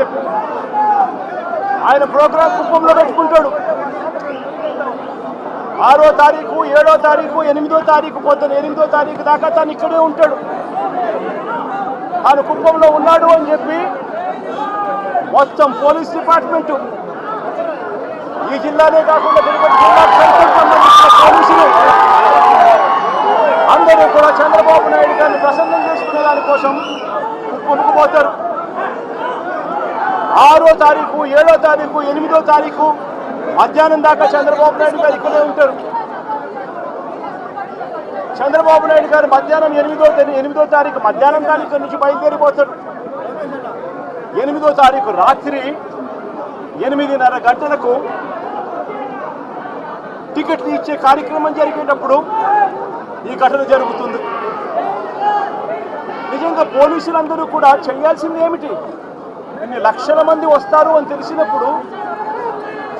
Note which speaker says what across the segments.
Speaker 1: చెప్పి ఆయన ప్రోగ్రాం కుప్పంలో పెట్టుకుంటాడు. 6వ తారీఖు, 7వ తారీఖు, 8వ తారీఖు పొద్దున 8వ తారీఖు దాకా తాను ఇక్కడే ఉంటాడు. తాను కుప్పంలో ఉన్నాడు అని చెప్పి మొత్తం పోలీస్ డిపార్ట్మెంటు, ఈ జిల్లానే కాకుండా పోలీసులు అందరూ కూడా చంద్రబాబు నాయుడు గారిని ప్రసన్నం చేసుకునే దానికోసం కుప్పంకు పోతారు. 6వ తారీఖు, 7వ తారీఖు, 8వ తారీఖు మధ్యాహ్నం దాకా చంద్రబాబు నాయుడు గారు ఇక్కడే ఉంటారు. చంద్రబాబు నాయుడు గారు మధ్యాహ్నం 8వ తారీఖు మధ్యాహ్నం దాని ఇక్కడి నుంచి బయలుదేరిపోతాడు. 8వ తారీఖు రాత్రి 8:30 గంటలకు టికెట్లు ఇచ్చే కార్యక్రమం జరిగేటప్పుడు ఈ ఘటన జరుగుతుంది. నిజంగా పోలీసులందరూ కూడా చేయాల్సింది ఏమిటి? ఇన్ని లక్షల మంది వస్తారు అని తెలిసినప్పుడు,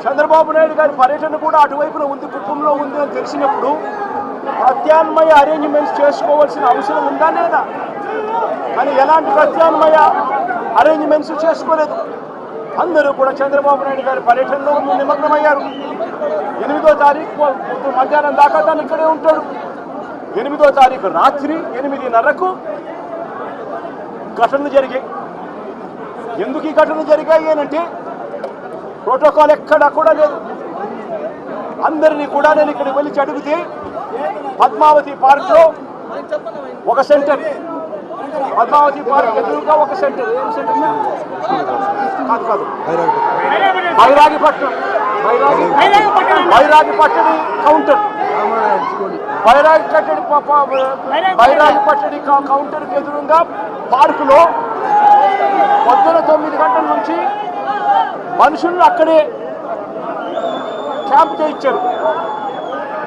Speaker 1: చంద్రబాబు నాయుడు గారి పర్యటన కూడా అటువైపున ఉంది, కుప్పంలో ఉంది అని తెలిసినప్పుడు ప్రత్యామ్నాయ అరేంజ్మెంట్స్ చేసుకోవాల్సిన అవసరం ఉందా లేదా? కానీ ఎలాంటి ప్రత్యామ్నాయ అరేంజ్మెంట్స్ చేసుకోలేదు. అందరూ కూడా చంద్రబాబు నాయుడు గారి పర్యటనలో నిమగ్నమయ్యారు. 8వ తారీఖు మధ్యాహ్నం దాకా తాను ఇక్కడే ఉంటాడు. 8వ తారీఖు రాత్రి 8:30కు ఘటనలు జరిగాయి. ఎందుకు ఈ ఘటనలు జరిగాయి అంటే ప్రోటోకాల్ ఎక్కడా కూడా లేదు. అందరినీ కూడా నేను ఇక్కడికి వెళ్ళి అడిగితే పద్మావతి పార్క్లో ఒక సెంటర్, పద్మావతి పార్క్ ఎదురుగా ఒక సెంటర్, ఏం సెంటర్ కాదు బైరాగిపట్నం కౌంటర్, బైరాగిపట్టడి కౌంటర్కి ఎదురుగా పార్కులో పొద్దున 9 గంటల నుంచి మనుషులను అక్కడే క్యాంప్ చేయించారు.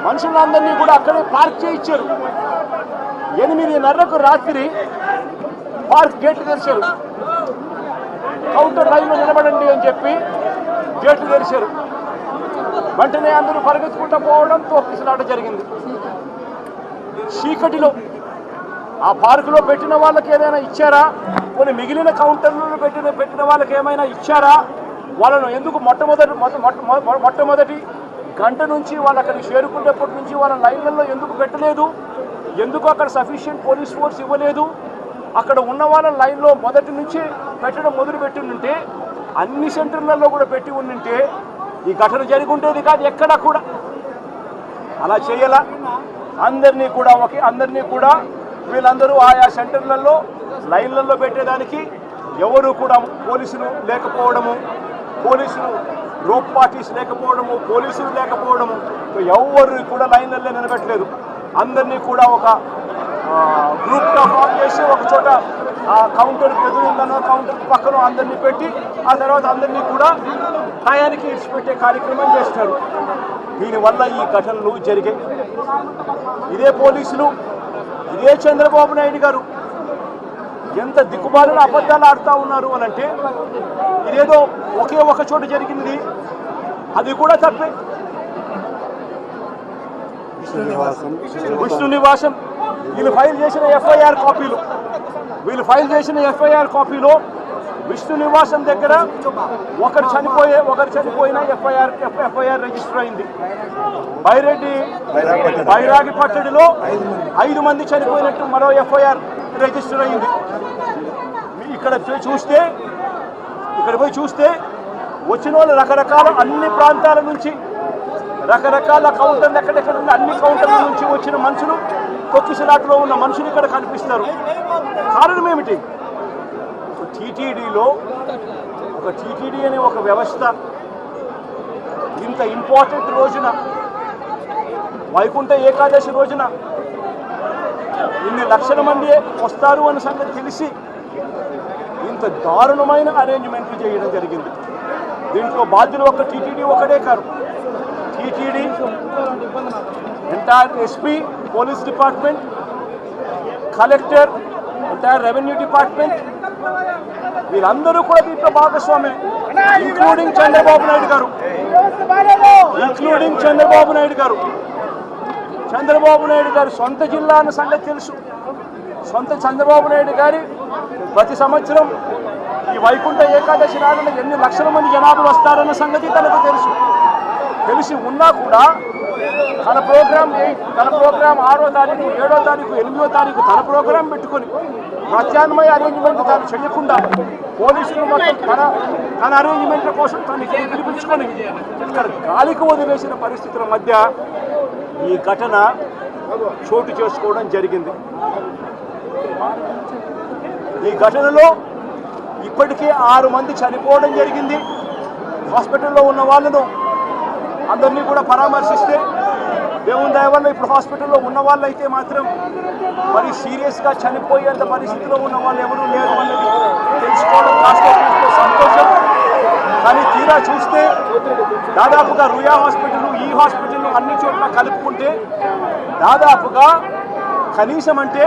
Speaker 1: మనుషులందరినీ కూడా అక్కడే పార్క్ చేయించారు. 8:30కు రాత్రి పార్క్ గేట్లు తెరిచారు. కౌంటర్ లైన్లో నిలబడండి అని చెప్పి గేట్లు తెరిచారు. వెంటనే అందరూ పరిగెత్తుకుంటూ పోవడం, తోపిసలాట జరిగింది. చీకటిలో ఆ పార్కులో పెట్టిన వాళ్ళకి ఏదైనా ఇచ్చారా? కొన్ని మిగిలిన కౌంటర్లలో పెట్టిన వాళ్ళకి ఏమైనా ఇచ్చారా? వాళ్ళను ఎందుకు మొట్టమొదటి గంట నుంచి వాళ్ళు అక్కడికి చేరుకునేప్పటి నుంచి వాళ్ళ లైన్లలో ఎందుకు పెట్టలేదు? ఎందుకు అక్కడ సఫిషియెంట్ పోలీస్ ఫోర్స్ ఇవ్వలేదు? అక్కడ ఉన్న వాళ్ళ లైన్లో మొదటి నుంచి పెట్టడం మొదలుపెట్టి ఉంటే, అన్ని సెంటర్లలో కూడా పెట్టి ఉంటే ఈ ఘటన జరిగి ఉండేది కాదు. ఎక్కడా కూడా అలా చేయాల. అందరినీ కూడా వీళ్ళందరూ ఆయా సెంటర్లలో లైన్లలో పెట్టేదానికి ఎవరు కూడా పోలీసులు లేకపోవడము, పోలీసులు రోప్ పార్టీస్ లేకపోవడము, పోలీసులు లేకపోవడము, ఎవరు కూడా లైన్లలో నిలబెట్టలేదు. అందరినీ కూడా ఒక గ్రూప్గా ఫామ్ చేసి ఒక చోట కౌంటర్కి ఎదురుందనో కౌంటర్కి పక్కన అందరినీ పెట్టి ఆ తర్వాత అందరినీ కూడా టయానికి ఇడిచిపెట్టే కార్యక్రమం చేస్తారు. దీనివల్ల ఈ ఘటనలు జరిగాయి. ఇదే పోలీసులు, ఇదే చంద్రబాబు నాయుడు గారు ఎంత దిక్కుమాలిన అబద్ధాలు ఆడుతూ ఉన్నారు అనంటే, ఇదేదో ఒకే ఒక చోట జరిగింది, అది కూడా తప్పే. విష్ణు నివాసం వీళ్ళు ఫైల్ చేసిన ఎఫ్ఐఆర్ కాపీలో విష్ణు నివాసం దగ్గర ఒకరు చనిపోయిన ఎఫ్ఐఆర్ రిజిస్టర్ అయింది. బైరాగిపట్టడిలో 5 మంది చనిపోయినట్టు మరో ఎఫ్ఐఆర్ రిజిస్టర్ అయింది. ఇక్కడ పోయి చూస్తే వచ్చిన వాళ్ళు రకరకాల అన్ని ప్రాంతాల నుంచి, రకరకాల కౌంటర్లు ఎక్కడెక్కడ ఉన్న అన్ని కౌంటర్ల నుంచి వచ్చిన మనుషులు, తొక్కిసలాటలో ఉన్న మనుషులు ఇక్కడ కనిపిస్తారు. కారణం ఏమిటి? టీటీడీ అనే ఒక వ్యవస్థ ఇంత ఇంపార్టెంట్ రోజున, వైకుంఠ ఏకాదశి రోజున ఇన్ని లక్షల మంది వస్తారు అన్న సంగతి తెలిసి ఇంత దారుణమైన అరేంజ్మెంట్లు చేయడం జరిగింది. దీంట్లో బాధ్యులు ఒక టీటీడీ ఒకటే కాదు, TTD, entire SP, police department, collector, entire revenue department, వీళ్ళందరూ కూడా దీంట్లో భాగస్వామే, ఇంక్లూడింగ్ చంద్రబాబు నాయుడు గారు. చంద్రబాబు నాయుడు గారు సొంత జిల్లా అన్న సంగతి తెలుసు. చంద్రబాబు నాయుడు గారి ప్రతి సంవత్సరం ఈ వైకుంఠ ఏకాదశి నాడున ఎన్ని లక్షల మంది జనాభాలు వస్తారన్న సంగతి తనకు తెలిసి ఉన్నా కూడా తన ప్రోగ్రాం 6వ తారీఖు 7వ తారీఖు 8వ తారీఖు తన ప్రోగ్రాం పెట్టుకొని ప్రత్యామ్నాయ అరేంజ్మెంట్ తాను చేయకుండా పోలీసులు మొత్తం తన అరేంజ్మెంట్ల కోసం తను పిలిపించుకొని ఇక్కడ గాలికి వదిలేసిన పరిస్థితుల మధ్య ఈ ఘటన చోటు చేసుకోవడం జరిగింది. ఈ ఘటనలో ఇప్పటికే 6 మంది చనిపోవడం జరిగింది. హాస్పిటల్లో ఉన్న వాళ్ళను అందరినీ కూడా పరామర్శిస్తే దేవుని దయ వల్ల ఇప్పుడు హాస్పిటల్లో ఉన్న వాళ్ళు అయితే మాత్రం మరి సీరియస్గా చనిపోయేంత పరిస్థితిలో ఉన్న వాళ్ళు ఎవరూ లేరు అన్నది తెలుసుకోవడం కాస్త సంతోషం. కానీ తీరా చూస్తే దాదాపుగా రుయా హాస్పిటల్, ఈ హాస్పిటల్ అన్ని చోట్ల కలుపుకుంటే దాదాపుగా కనీసం అంటే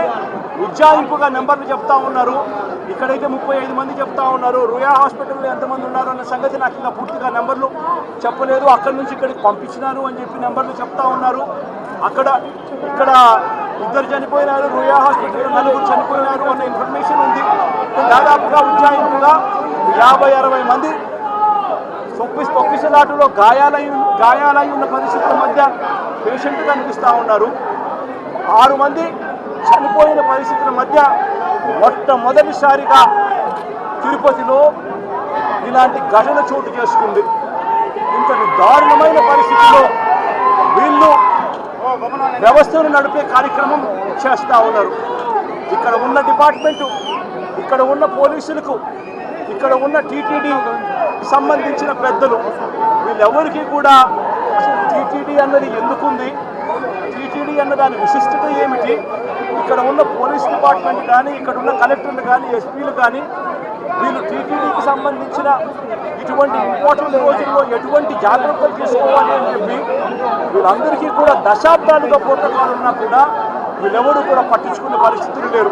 Speaker 1: ఉజ్జాయింపుగా నెంబర్లు చెప్తా ఉన్నారు. ఇక్కడైతే 35 మంది చెప్తా ఉన్నారు. రుయా హాస్పిటల్లో ఎంతమంది ఉన్నారు అన్న సంగతి నాకు ఇంకా పూర్తిగా నెంబర్లు చెప్పలేదు. అక్కడి నుంచి ఇక్కడికి పంపించినారు అని చెప్పి నెంబర్లు చెప్తా ఉన్నారు. ఇక్కడ 2 చనిపోయినారు, రుయా హాస్పిటల్లో 4 చనిపోయినారు అన్న ఇన్ఫర్మేషన్ ఉంది. దాదాపుగా ఉజ్జాయింపుగా 50-60 మంది తొక్కిసలాటలో గాయాలై ఉన్న పరిస్థితుల మధ్య పేషెంట్ కనిపిస్తూ ఉన్నారు. 6 మంది చనిపోయిన పరిస్థితుల మధ్య మొట్టమొదటిసారిగా తిరుపతిలో ఇలాంటి ఘటన చోటు చేసుకుంది. ఇంతటి దారుణమైన పరిస్థితుల్లో వీళ్ళు వ్యవస్థను నడిపే కార్యక్రమం చేస్తూ ఉన్నారు. ఇక్కడ ఉన్న డిపార్ట్మెంటు, ఇక్కడ ఉన్న పోలీసులకు, ఇక్కడ ఉన్న టీటీడీ సంబంధించిన పెద్దలు వీళ్ళెవరికీ కూడా టీటీడీ అన్నది ఎందుకుంది, టీటీడీ అన్న దాని విశిష్టత ఏమిటి, ఇక్కడ ఉన్న పోలీస్ డిపార్ట్మెంట్ కానీ, ఇక్కడ ఉన్న కలెక్టర్లు కానీ, ఎస్పీలు కానీ వీళ్ళు టీటీడీకి సంబంధించిన ఇటువంటి ఇంపార్టెంట్ రోజుల్లో ఎటువంటి జాగ్రత్తలు తీసుకోవాలి అని చెప్పి వీళ్ళందరికీ కూడా దశాబ్దాలుగా ప్రోటోకాల్ ఉన్నా కూడా వీళ్ళెవరూ కూడా పట్టించుకునే పరిస్థితులు లేరు.